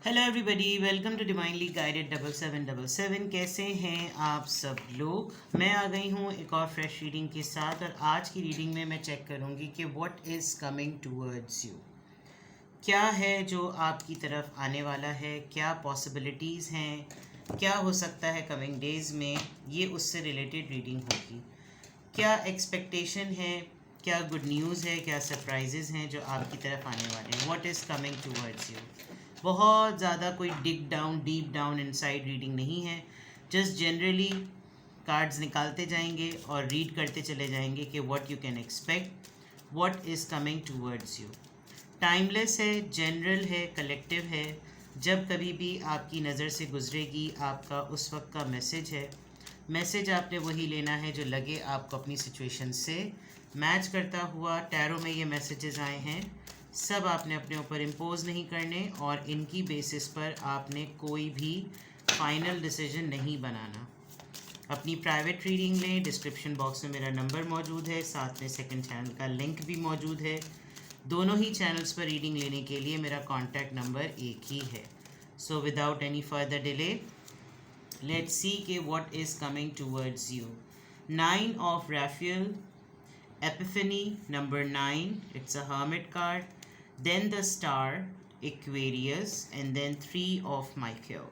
Hello everybody, welcome to divinely guided 7777। कैसे हैं आप सब लोग। मैं आ गई हूँ एक और फ्रेश रीडिंग के साथ, और आज की रीडिंग में मैं चेक करूँगी कि what is coming towards you. क्या है जो आपकी तरफ आने वाला है, क्या पॉसिबिलिटीज़ हैं, क्या हो सकता है कमिंग डेज़ में। ये उससे रिलेटेड रीडिंग होगी। क्या एक्सपेक्टेशन है, क्या गुड न्यूज़ है, क्या सरप्राइजेज़ हैं जो आपकी तरफ आने वाले हैं। What is coming towards you. बहुत ज़्यादा कोई dig down deep down inside reading नहीं है। जस्ट जनरली कार्ड्स निकालते जाएंगे और रीड करते चले जाएंगे कि what you can expect, what is coming towards you. Timeless है, जनरल है, कलेक्टिव है। जब कभी भी आपकी नज़र से गुजरेगी आपका उस वक्त का मैसेज है। मैसेज आपने वही लेना है जो लगे आपको अपनी सिचुएशन से मैच करता हुआ। टैरो में ये मैसेजेस आए हैं, सब आपने अपने ऊपर इम्पोज नहीं करने, और इनकी बेसिस पर आपने कोई भी फाइनल डिसीजन नहीं बनाना। अपनी प्राइवेट रीडिंग लें। डिस्क्रिप्शन बॉक्स में मेरा नंबर मौजूद है, साथ में सेकंड चैनल का लिंक भी मौजूद है। दोनों ही चैनल्स पर रीडिंग लेने के लिए मेरा कॉन्टैक्ट नंबर एक ही है। So without any further delay, let's see के what is coming towards you. 9 of Raphael, Epiphany number 9, it's a hermit card, then the star, Aquarius, and then 3 of Michael.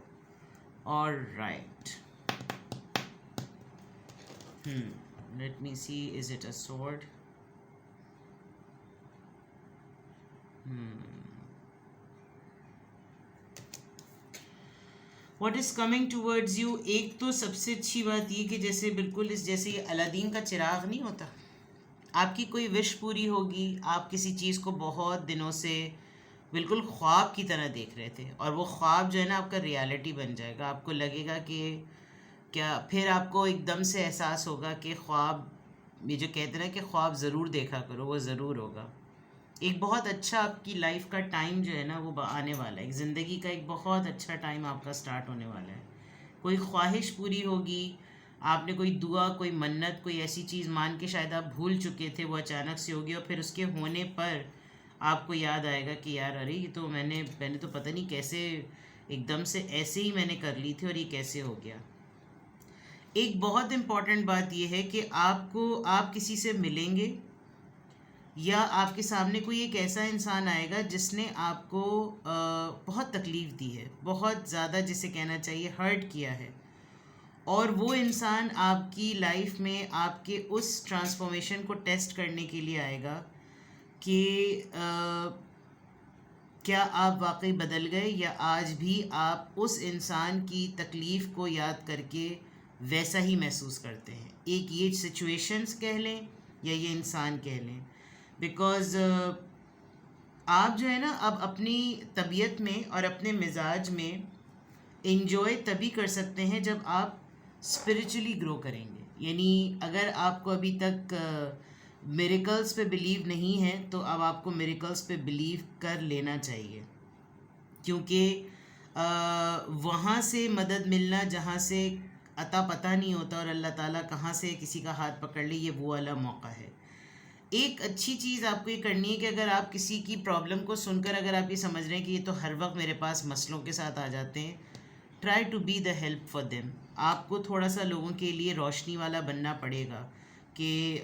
All right. Let me see, is it a sword? What is coming towards you? एक तो सबसे अच्छी बात ये कि जैसे बिल्कुल इस जैसे ये अलादीन का चिराग नहीं होता, आपकी कोई विश पूरी होगी। आप किसी चीज़ को बहुत दिनों से बिल्कुल ख्वाब की तरह देख रहे थे, और वो ख्वाब जो है ना आपका रियलिटी बन जाएगा। आपको लगेगा कि क्या, फिर आपको एकदम से एहसास होगा कि ख्वाब, ये जो कहते हैं ना कि ख्वाब ज़रूर देखा करो, वो ज़रूर होगा। एक बहुत अच्छा आपकी लाइफ का टाइम जो है ना वो आने वाला है। एक ज़िंदगी का एक बहुत अच्छा टाइम आपका स्टार्ट होने वाला है। कोई ख्वाहिश पूरी होगी, आपने कोई दुआ, कोई मन्नत, कोई ऐसी चीज़ मान के शायद आप भूल चुके थे, वो अचानक से होगी, और फिर उसके होने पर आपको याद आएगा कि यार अरे ये तो मैंने तो पता नहीं कैसे एकदम से ऐसे ही मैंने कर ली थी, और ये कैसे हो गया। एक बहुत इम्पॉर्टेंट बात यह है कि आप किसी से मिलेंगे, या आपके सामने कोई एक ऐसा इंसान आएगा जिसने आपको बहुत तकलीफ़ दी है, बहुत ज़्यादा जिसे कहना चाहिए हर्ट किया है, और वो इंसान आपकी लाइफ में आपके उस ट्रांसफॉर्मेशन को टेस्ट करने के लिए आएगा कि क्या आप वाकई बदल गए, या आज भी आप उस इंसान की तकलीफ़ को याद करके वैसा ही महसूस करते हैं। एक ये सिचुएशंस कह लें या ये इंसान कह लें, बिकॉज़ आप जो है ना अब अपनी तबीयत में और अपने मिजाज में इंजॉय तभी कर सकते हैं जब आप स्पिरिचुअली ग्रो करेंगे। यानी अगर आपको अभी तक मिरेकल्स पे बिलीव नहीं है, तो अब आपको मिरेकल्स पे बिलीव कर लेना चाहिए, क्योंकि वहाँ से मदद मिलना जहाँ से अता पता नहीं होता, और अल्लाह ताला कहाँ से किसी का हाथ पकड़ ले, ये वो वाला मौका है। एक अच्छी चीज़ आपको ये करनी है कि अगर आप किसी की प्रॉब्लम को सुनकर अगर आप ये समझ रहे हैं कि ये तो हर वक्त मेरे पास मसलों के साथ आ जाते हैं, try to be the help for them. आपको थोड़ा सा लोगों के लिए रोशनी वाला बनना पड़ेगा कि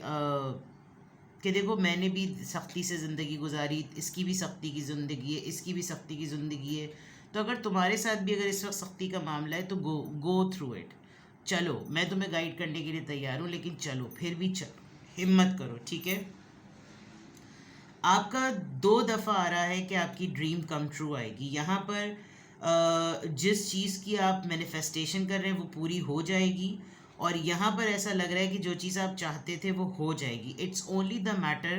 देखो मैंने भी सख्ती से ज़िंदगी गुजारी, इसकी भी सख्ती की ज़िंदगी है, इसकी भी सख्ती की ज़िंदगी है। तो अगर तुम्हारे साथ भी अगर इस वक्त सख्ती का मामला है तो गो थ्रू इट। चलो, मैं तुम्हें गाइड करने के लिए तैयार हूँ, लेकिन चलो, फिर भी चलो, हिम्मत करो, ठीक है। आपका 2 दफ़ा आ रहा है कि आपकी ड्रीम कम ट्रू आएगी। यहाँ पर जिस चीज़ की आप मैनिफेस्टेशन कर रहे हैं वो पूरी हो जाएगी, और यहाँ पर ऐसा लग रहा है कि जो चीज़ आप चाहते थे वो हो जाएगी। इट्स ओनली द मैटर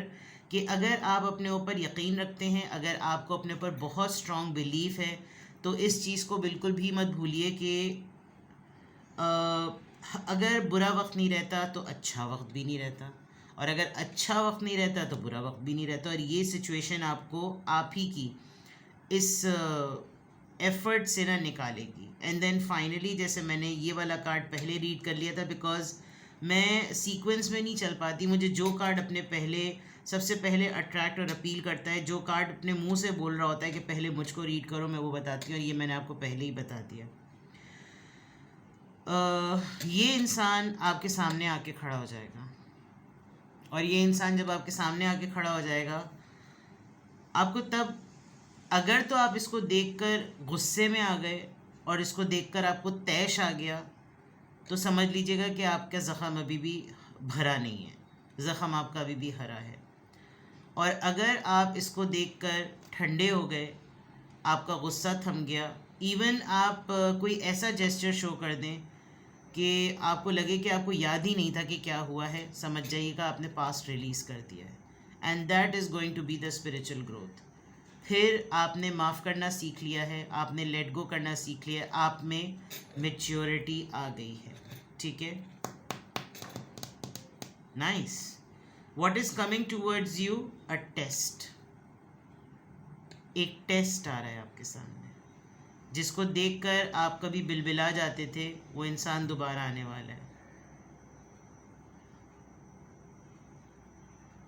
कि अगर आप अपने ऊपर यकीन रखते हैं, अगर आपको अपने ऊपर बहुत स्ट्रॉन्ग बिलीफ है, तो इस चीज़ को बिल्कुल भी मत भूलिए कि अगर बुरा वक्त नहीं रहता तो अच्छा वक्त भी नहीं रहता, और अगर अच्छा वक्त नहीं रहता तो बुरा वक्त भी नहीं रहता। और ये सिचुएशन आपको आप ही की इस एफर्ट से ना निकालेगी। एंड देन फाइनली, जैसे मैंने ये वाला कार्ड पहले रीड कर लिया था, बिकॉज मैं सीक्वेंस में नहीं चल पाती, मुझे जो कार्ड अपने पहले सबसे पहले अट्रैक्ट और अपील करता है, जो कार्ड अपने मुंह से बोल रहा होता है कि पहले मुझको रीड करो, मैं वो बताती हूँ, और ये मैंने आपको पहले ही बता दिया। ये इंसान आपके सामने आके खड़ा हो जाएगा, और ये इंसान जब आपके सामने आके खड़ा हो जाएगा, आपको तब, अगर तो आप इसको देखकर गुस्से में आ गए और इसको देखकर आपको तैश आ गया, तो समझ लीजिएगा कि आपका ज़ख़म अभी भी भरा नहीं है, ज़ख़म आपका अभी भी हरा है। और अगर आप इसको देखकर ठंडे हो गए, आपका गुस्सा थम गया, इवन आप कोई ऐसा जेस्चर शो कर दें कि आपको लगे कि आपको याद ही नहीं था कि क्या हुआ है, समझ जाइएगा आपने पास्ट रिलीज़ कर दिया है। And that is going to be the spiritual growth. फिर आपने माफ़ करना सीख लिया है, आपने लेट गो करना सीख लिया है, आप में मेच्योरिटी आ गई है। ठीक है, nice. What is coming towards you? A test. एक टेस्ट आ रहा है आपके सामने, जिसको देखकर आप कभी बिलबिला जाते थे, वो इंसान दोबारा आने वाला है।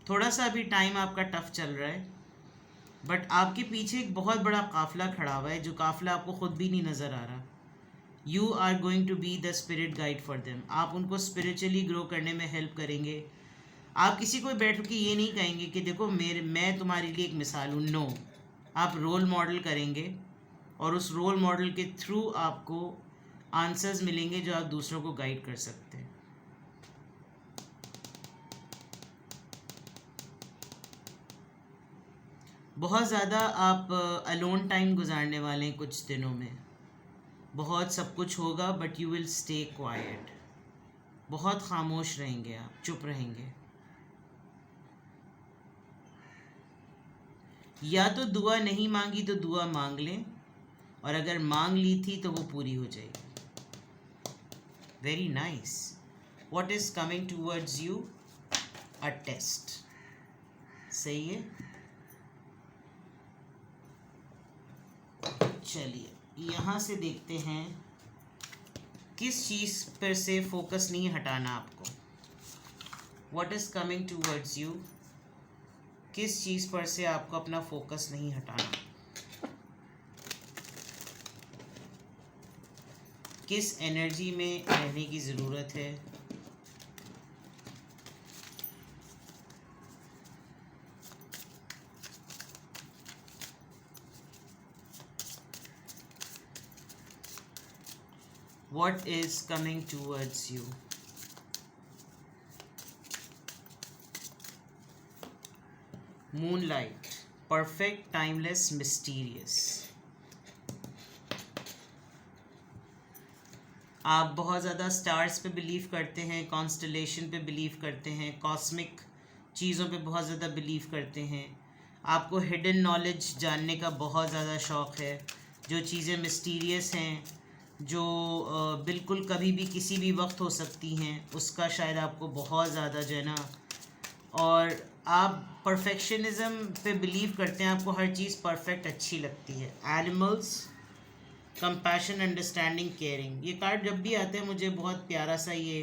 थोड़ा सा अभी टाइम आपका टफ चल रहा है, बट आपके पीछे एक बहुत बड़ा काफिला खड़ा हुआ है, जो काफिला आपको खुद भी नहीं नज़र आ रहा। You are going to be the spirit guide for them. आप उनको स्पिरिचुअली ग्रो करने में हेल्प करेंगे। आप किसी को बैठ के ये नहीं कहेंगे कि देखो मैं तुम्हारे लिए एक मिसाल हूँ, नो। आप रोल मॉडल करेंगे, और उस रोल मॉडल के थ्रू आपको आंसर्स मिलेंगे जो आप दूसरों को गाइड कर सकते हैं। बहुत ज़्यादा आप अलोन टाइम गुजारने वाले हैं कुछ दिनों में। बहुत सब कुछ होगा, but you will stay quiet. बहुत खामोश रहेंगे, आप चुप रहेंगे। या तो दुआ नहीं मांगी तो दुआ मांग लें, और अगर मांग ली थी तो वो पूरी हो जाएगी। Very nice. What is coming towards you? A test. सही है। चलिए यहाँ से देखते हैं किस चीज़ पर से फोकस नहीं हटाना आपको। What is coming towards you? किस चीज़ पर से आपको अपना फोकस नहीं हटाना, किस एनर्जी में रहने की ज़रूरत है। What is coming towards you? Moonlight, perfect, timeless, mysterious. आप बहुत ज़्यादा स्टार्स पे बिलीव करते हैं, कॉन्स्टलेशन पे बिलीव करते हैं, कॉस्मिक चीज़ों पे बहुत ज़्यादा बिलीव करते हैं। आपको हिडन नॉलेज जानने का बहुत ज़्यादा शौक़ है। जो चीज़ें मिस्टीरियस हैं, जो बिल्कुल कभी भी किसी भी वक्त हो सकती हैं, उसका शायद आपको बहुत ज़्यादा जो है ना, और आप परफेक्शनिज़म पे बिलीव करते हैं, आपको हर चीज़ परफेक्ट अच्छी लगती है। Animals, compassion, understanding, caring. ये कार्ड जब भी आते हैं मुझे बहुत प्यारा सा ये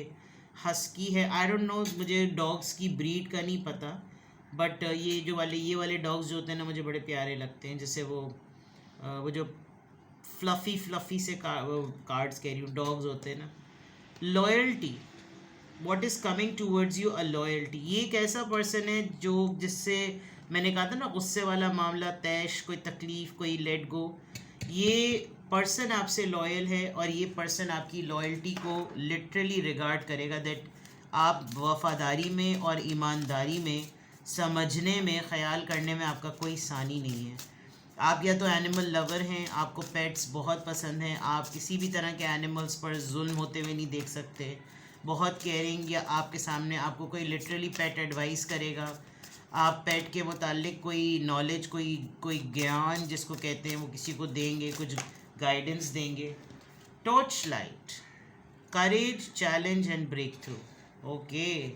हस्की है। आई डोंट नो, मुझे डॉग्स की ब्रीड का नहीं पता, बट ये वाले डॉग्स जो होते हैं ना, मुझे बड़े प्यारे लगते हैं। जैसे वो जो फ्लफ़ी से कार्ड्स कह रही हूँ, डॉग्स होते हैं ना। Loyalty, what is coming towards you? A loyalty. ये एक ऐसा पर्सन है जो, जिससे मैंने कहा था ना, गुस्से वाला मामला, तैश, कोई तकलीफ़, कोई लेट गो, ये पर्सन आपसे लॉयल है, और ये पर्सन आपकी लॉयल्टी को लिटरली रिगार्ड करेगा, दैट आप वफ़ादारी में और ईमानदारी में, समझने में, ख़याल करने में आपका कोई सानी नहीं है। आप या तो एनिमल लवर हैं, आपको पेट्स बहुत पसंद हैं, आप किसी भी तरह के एनिमल्स पर जुल्म होते हुए नहीं देख सकते, बहुत केयरिंग, या आपके सामने आपको कोई लिटरली पेट एडवाइस करेगा, आप पेट के मुतालिक कोई नॉलेज, कोई ज्ञान जिसको कहते हैं, वो किसी को देंगे, कुछ गाइडेंस देंगे। Torch light, courage, challenge and breakthrough. Okay,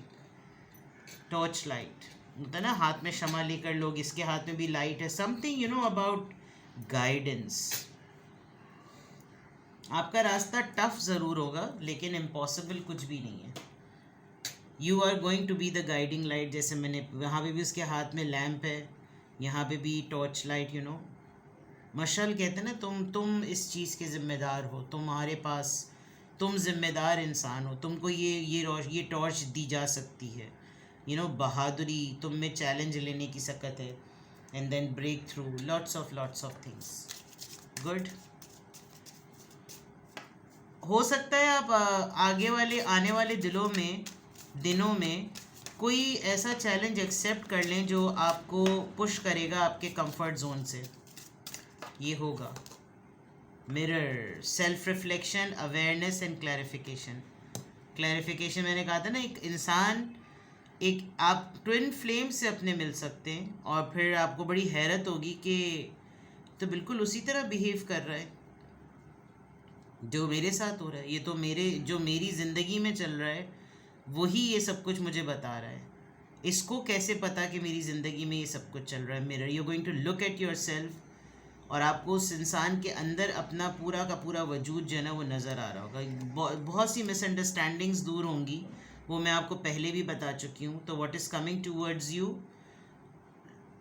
torch light होता है ना, हाथ में शमा लेकर लोग, इसके हाथ में भी लाइट है। Something you know about guidance. आपका रास्ता टफ ज़रूर होगा, लेकिन इम्पॉसिबल कुछ भी नहीं है। You are going to be the guiding light. जैसे मैंने यहाँ पे भी उसके हाथ में लैम्प है, यहाँ पे भी टॉर्च लाइट, यू नो, मशाल कहते हैं ना, तुम इस चीज़ के ज़िम्मेदार हो, तुम्हारे पास, तुम ज़िम्मेदार इंसान हो, तुमको ये टॉर्च दी जा सकती है, यू नो, बहादुरी, तुम में चैलेंज लेने की सकत है, and then breakthrough lots of things. Good. हो सकता है आप आने वाले दिनों में कोई ऐसा चैलेंज एक्सेप्ट कर लें जो आपको पुश करेगा आपके कंफर्ट जोन से। ये होगा mirror, self reflection, awareness and clarification. Clarification मैंने कहा था ना, एक इंसान, एक आप ट्विन फ्लेम से अपने मिल सकते हैं और फिर आपको बड़ी हैरत होगी कि तो बिल्कुल उसी तरह बिहेव कर रहा है जो मेरे साथ हो रहा है, ये तो जो मेरी ज़िंदगी में चल रहा है वही ये सब कुछ मुझे बता रहा है। इसको कैसे पता कि मेरी ज़िंदगी में ये सब कुछ चल रहा है? Mirror, you going to look at yourself और आपको उस इंसान के अंदर अपना पूरा का पूरा वजूद जो है ना वो नज़र आ रहा होगा। बहुत सी मिसअंडरस्टैंडिंग्स दूर होंगी, वो मैं आपको पहले भी बता चुकी हूँ। तो what is coming towards you,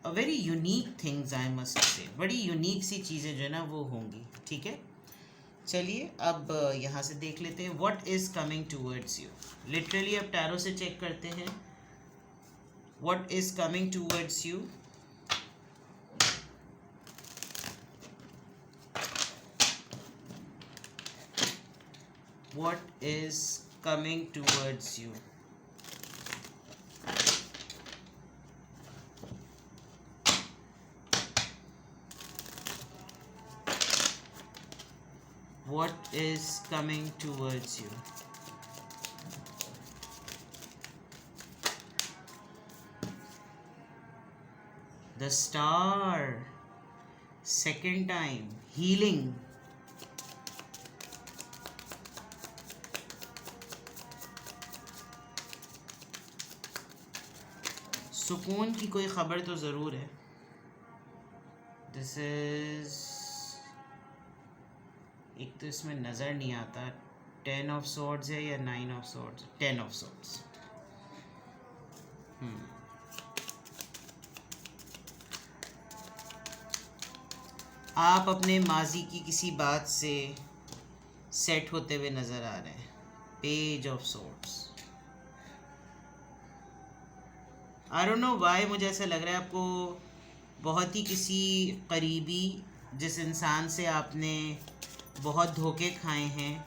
a very unique things I must say, बड़ी यूनिक सी चीज़ें जो है ना वो होंगी। ठीक है, चलिए अब यहाँ से देख लेते हैं what is coming towards you. Literally अब टैरो से चेक करते हैं what is coming towards you. What is coming towards you? What is coming towards you? The star. Second time. Healing. सुकून की कोई ख़बर तो ज़रूर है। दिस इज़, एक तो इसमें नज़र नहीं आता 10 ऑफ सॉर्ड्स है या 9 ऑफ सॉर्ड्स, 10 ऑफ सॉर्ड्स। आप अपने माजी की किसी बात से सेट होते हुए नज़र आ रहे हैं। Page of swords. I don't know why, मुझे ऐसा लग रहा है आपको बहुत ही किसी करीबी, जिस इंसान से आपने बहुत धोखे खाए हैं,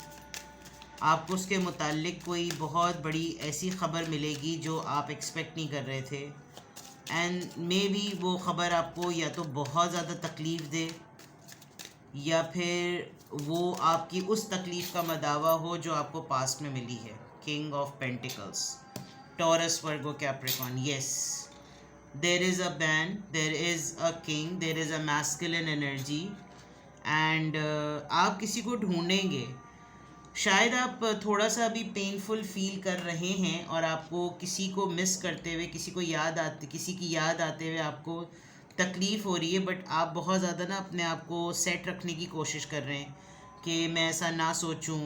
आपको उसके मुताल्लिक कोई बहुत बड़ी ऐसी ख़बर मिलेगी जो आप एक्सपेक्ट नहीं कर रहे थे, एंड मे बी वो ख़बर आपको या तो बहुत ज़्यादा तकलीफ़ दे या फिर वो आपकी उस तकलीफ़ का मदावा हो जो आपको पास्ट में मिली है। King of pentacles, Taurus, Virgo, Capricorn. Yes, there is a band, there is a king, there is a masculine energy, and आप किसी को ढूंढेंगे। शायद आप थोड़ा सा अभी पेनफुल फील कर रहे हैं और आपको किसी को मिस करते हुए, किसी की याद आते हुए आपको तकलीफ़ हो रही है, बट आप बहुत ज़्यादा ना अपने आप को सेट रखने की कोशिश कर रहे हैं कि मैं ऐसा ना सोचूं,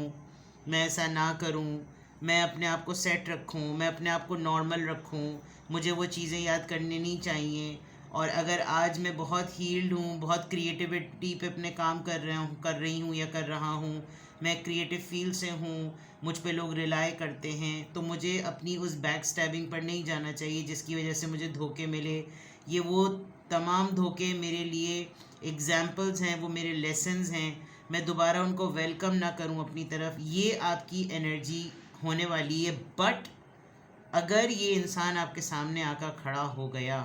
मैं ऐसा ना करूं, मैं अपने आप को सेट रखूं, मैं अपने आप को नॉर्मल रखूं, मुझे वो चीज़ें याद करनी नहीं चाहिए। और अगर आज मैं बहुत हील्ड हूँ, बहुत क्रिएटिविटी पे अपने काम कर रही हूँ या कर रहा हूँ, मैं क्रिएटिव फील्ड से हूँ, मुझ पे लोग रिलाई करते हैं, तो मुझे अपनी उस बैक स्टैबिंग पर नहीं जाना चाहिए जिसकी वजह से मुझे धोखे मिले। ये वो तमाम धोखे मेरे लिए एग्जाम्पल्स हैं, वो मेरे लेसन्स हैं, मैं दोबारा उनको वेलकम ना करूँ अपनी तरफ। ये आपकी एनर्जी होने वाली है। बट अगर ये इंसान आपके सामने आकर खड़ा हो गया,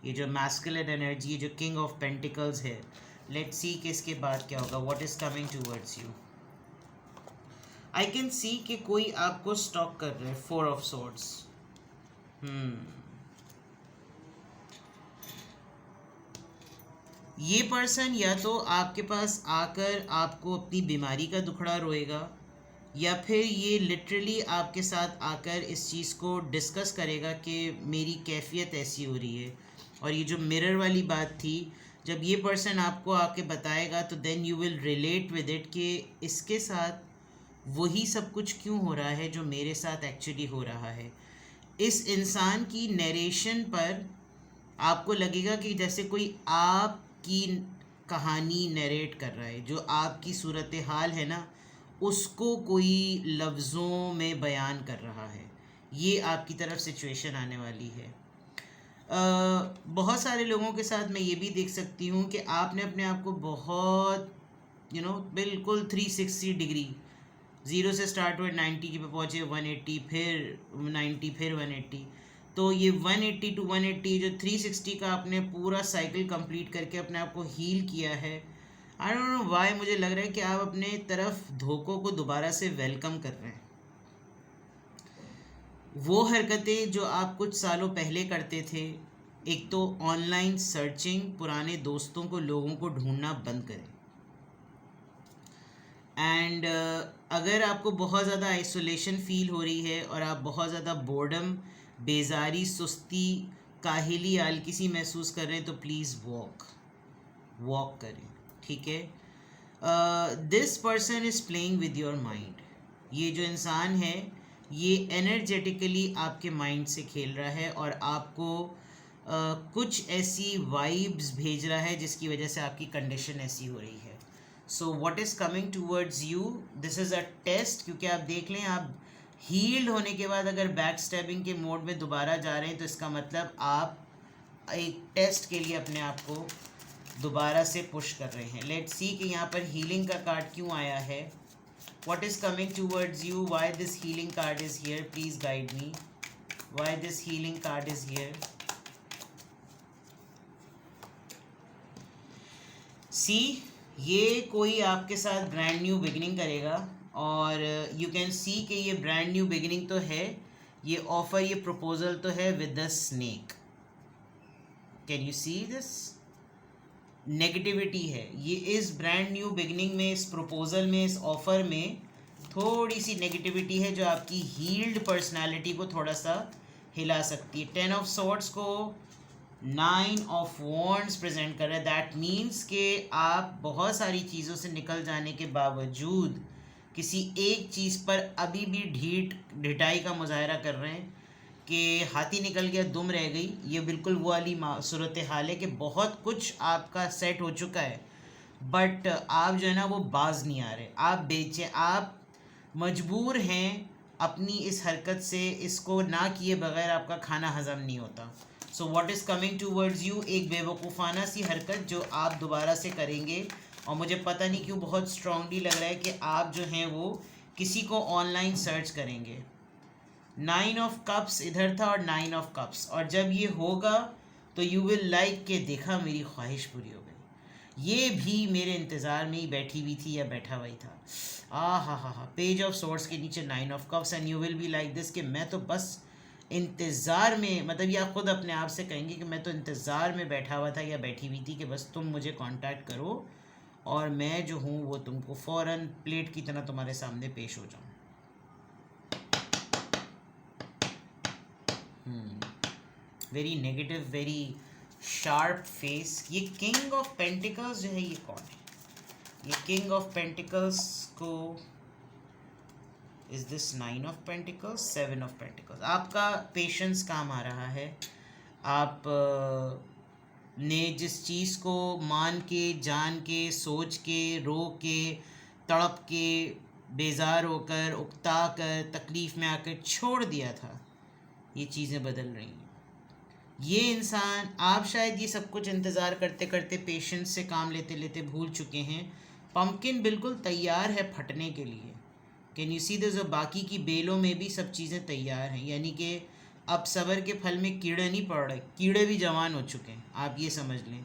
ये जो मैस्कुलिन एनर्जी, जो किंग ऑफ पेंटिकल्स है, लेट्स सी कि इसके बाद क्या होगा। What is coming towards you. I can see कि कोई आपको स्टॉक कर रहा है। 4 ऑफ सॉर्ड्स। ये पर्सन या तो आपके पास आकर आपको अपनी बीमारी का दुखड़ा रोएगा, या फिर ये लिटरली आपके साथ आकर इस चीज़ को डिस्कस करेगा कि मेरी कैफियत ऐसी हो रही है। और ये जो मिरर वाली बात थी, जब ये पर्सन आपको आके बताएगा तो then you will relate with it कि इसके साथ वही सब कुछ क्यों हो रहा है जो मेरे साथ एक्चुअली हो रहा है। इस इंसान की नरेशन पर आपको लगेगा कि जैसे कोई आपकी कहानी नरेट कर रहा है, जो आपकी सूरत हाल है ना उसको कोई लफ्ज़ों में बयान कर रहा है। ये आपकी तरफ सिचुएशन आने वाली है। बहुत सारे लोगों के साथ मैं ये भी देख सकती हूँ कि आपने अपने आप को बहुत बिल्कुल 360 डिग्री, 0 से स्टार्ट हुए 90 पे पहुँचे, 180, फिर 90, फिर 180। तो ये 180 टू 180 जो 360 का आपने पूरा साइकिल कंप्लीट करके अपने आप को हील किया है। आई डोंट नो वाई, मुझे लग रहा है कि आप अपने तरफ धोखों को दोबारा से वेलकम कर रहे हैं। वो हरकतें जो आप कुछ सालों पहले करते थे, एक तो ऑनलाइन सर्चिंग, पुराने दोस्तों को, लोगों को ढूंढना बंद करें। एंड अगर आपको बहुत ज़्यादा आइसोलेशन फील हो रही है और आप बहुत ज़्यादा बोर्डम, बेजारी, सुस्ती, काहिली, आलकिसी महसूस कर रहे हैं तो प्लीज़ वॉक करें, ठीक है। This person is playing with your mind. ये जो इंसान है ये एनर्जेटिकली आपके माइंड से खेल रहा है और आपको कुछ ऐसी वाइब्स भेज रहा है जिसकी वजह से आपकी कंडीशन ऐसी हो रही है। So what is coming towards you, this is a test. क्योंकि आप देख लें, आप हील्ड होने के बाद अगर बैक स्टैबिंग के मोड में दोबारा जा रहे हैं तो इसका मतलब आप एक टेस्ट के लिए अपने आप को दोबारा से पुश कर रहे हैं। लेट्स सी कि यहाँ पर हीलिंग का कार्ड क्यों आया है। What is coming towards you, why this healing card is here, please guide me, why this healing card is here. See, ये कोई आपके साथ ब्रांड न्यू बिगिनिंग करेगा और यू कैन सी कि ये ब्रांड न्यू बिगिनिंग तो है, ये ऑफर, ये प्रपोजल तो है with the snake. Can you see this? Negativity है ये इस ब्रांड न्यू बिगिनिंग में, इस प्रपोजल में, इस ऑफर में थोड़ी सी नेगेटिविटी है जो आपकी हील्ड पर्सनालिटी को थोड़ा सा हिला सकती है। 10 ऑफ सॉर्ड्स को 9 ऑफ वॉन्ड्स प्रेजेंट कर रहा है। दैट मीन्स कि आप बहुत सारी चीज़ों से निकल जाने के बावजूद किसी एक चीज़ पर अभी भी ढिठाई का मुजाहरा कर रहे हैं कि हाथी निकल गया दुम रह गई। ये बिल्कुल वो वाली सूरत हाल है कि बहुत कुछ आपका सेट हो चुका है बट आप जो है ना वो बाज नहीं आ रहे, आप बेचे, आप मजबूर हैं अपनी इस हरकत से, इसको ना किए बगैर आपका खाना हज़म नहीं होता। सो what is coming towards you, एक बेवकूफ़ाना सी हरकत जो आप दोबारा से करेंगे और मुझे पता नहीं क्यों बहुत स्ट्रांगली लग रहा है कि आप जो हैं वो किसी को ऑनलाइन सर्च करेंगे। 9 ऑफ कप्स इधर था और 9 ऑफ कप्स, और जब ये होगा तो यू विल लाइक के देखा मेरी ख्वाहिश पूरी हो गई, ये भी मेरे इंतज़ार में ही बैठी हुई थी या बैठा हुआ ही था। हा, पेज ऑफ सोर्स के नीचे 9 of cups and you will be like this कि मैं तो बस इंतज़ार में, मतलब ये आप खुद अपने आप से कहेंगे कि मैं तो इंतज़ार में बैठा हुआ था या बैठी हुई थी कि बस तुम मुझे कांटेक्ट करो और मैं जो हूँ वो तुमको फ़ौरन प्लेट की तरह तुम्हारे सामने पेश हो जाऊँ। Very negative, very sharp face. ये किंग ऑफ पेंटिकल्स जो है ये कौन है? ये किंग ऑफ पेंटिकल्स को is this 9 of pentacles, 7 of pentacles. आपका पेशेंस काम आ रहा है। आप ने जिस चीज़ को मान के, जान के, सोच के, रो के, तड़प के, बेजार होकर, उकता कर, तकलीफ़ में आकर छोड़ दिया था, ये चीज़ें बदल रही हैं। ये इंसान, आप शायद ये सब कुछ इंतज़ार करते करते, पेशेंस से काम लेते लेते भूल चुके हैं। पम्पकिन बिल्कुल तैयार है फटने के लिए। Can you see this? जो बाकी की बेलों में भी सब चीज़ें तैयार हैं, यानी कि अब सब्र के फल में कीड़े नहीं पड़ रहे, कीड़े भी जवान हो चुके हैं, आप ये समझ लें।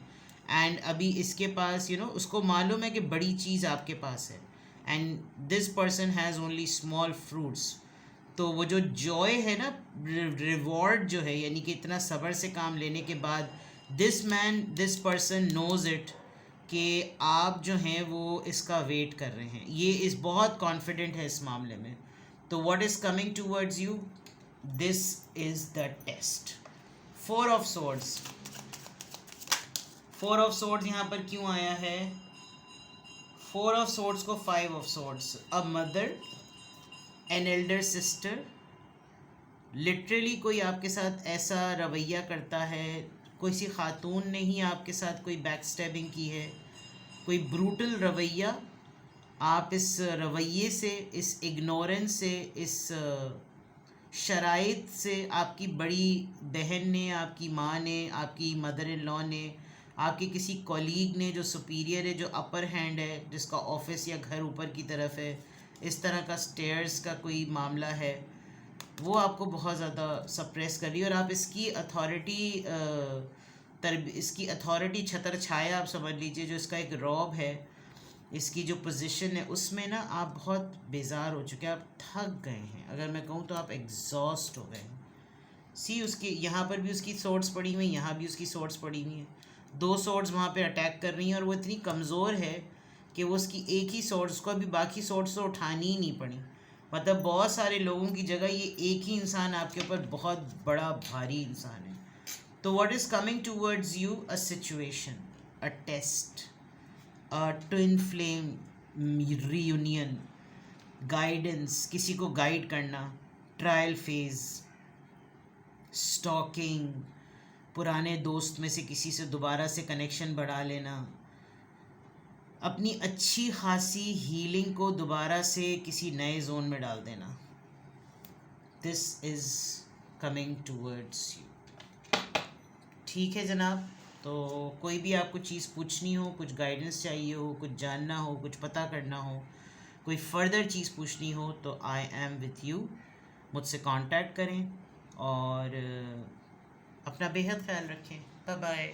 एंड अभी इसके पास उसको मालूम है कि बड़ी चीज़ आपके पास है and this person has only small fruits. तो वो जो जॉय है ना, रिवॉर्ड जो है, यानी कि इतना सब्र से काम लेने के बाद दिस पर्सन नोज़ इट कि आप जो हैं वो इसका वेट कर रहे हैं। ये इस बहुत कॉन्फिडेंट है इस मामले में। तो what is coming towards you, this is the test. 4 of swords, 4 of swords यहाँ पर क्यों आया है? 4 ऑफ सॉर्ड्स को 5 of swords, a mother, an elder sister, literally कोई आपके साथ ऐसा रवैया करता है, कोई सी खातून ने ही आपके साथ कोई बैक स्टैबिंग की है, कोई ब्रूटल रवैया, आप इस रवैये से, इस इग्नोरेंस से, इस शराइत से, आपकी बड़ी बहन ने, आपकी माँ ने, आपकी मदर इन लॉ ने, आपके किसी कॉलीग ने जो सुपीरियर है, जो अपर हैंड है, जिसका ऑफिस या घर ऊपर की तरफ है, इस तरह का स्टेयर्स का कोई मामला है, वो आपको बहुत ज़्यादा सप्रेस कर रही है और आप इसकी अथॉरिटी छतर छाया आप समझ लीजिए, जो इसका एक रौब है, इसकी जो पोजीशन है, उसमें ना आप बहुत बेजार हो चुके हैं, आप थक गए हैं। अगर मैं कहूँ तो आप एग्जॉस्ट हो गए हैं। सी उसकी यहाँ पर भी उसकी सोर्ड्स पड़ी हुई हैं, यहाँ भी उसकी सोर्ड्स पड़ी हुई हैं, 2 सोर्ड्स वहाँ पे अटैक कर रही हैं और वो इतनी कमज़ोर है कि वो उसकी एक ही सोर्ड्स को, अभी बाकी सोर्ड्स तो उठानी ही नहीं पड़ी। मतलब बहुत सारे लोगों की जगह ये एक ही इंसान आपके ऊपर बहुत बड़ा भारी इंसान है। तो what is coming towards you? A situation, a test, a twin flame reunion, guidance, किसी को गाइड करना, ट्रायल फेज, स्टॉकिंग, पुराने दोस्त में से किसी से दोबारा से कनेक्शन बढ़ा लेना, अपनी अच्छी खासी हीलिंग को दोबारा से किसी नए जोन में डाल देना। This is coming towards you. ठीक है जनाब, तो कोई भी आपको चीज़ पूछनी हो, कुछ गाइडेंस चाहिए हो, कुछ जानना हो, कुछ पता करना हो, कोई फर्दर चीज़ पूछनी हो, तो आई एम विथ यू, मुझसे कांटेक्ट करें और अपना बेहद ख्याल रखें। Bye bye.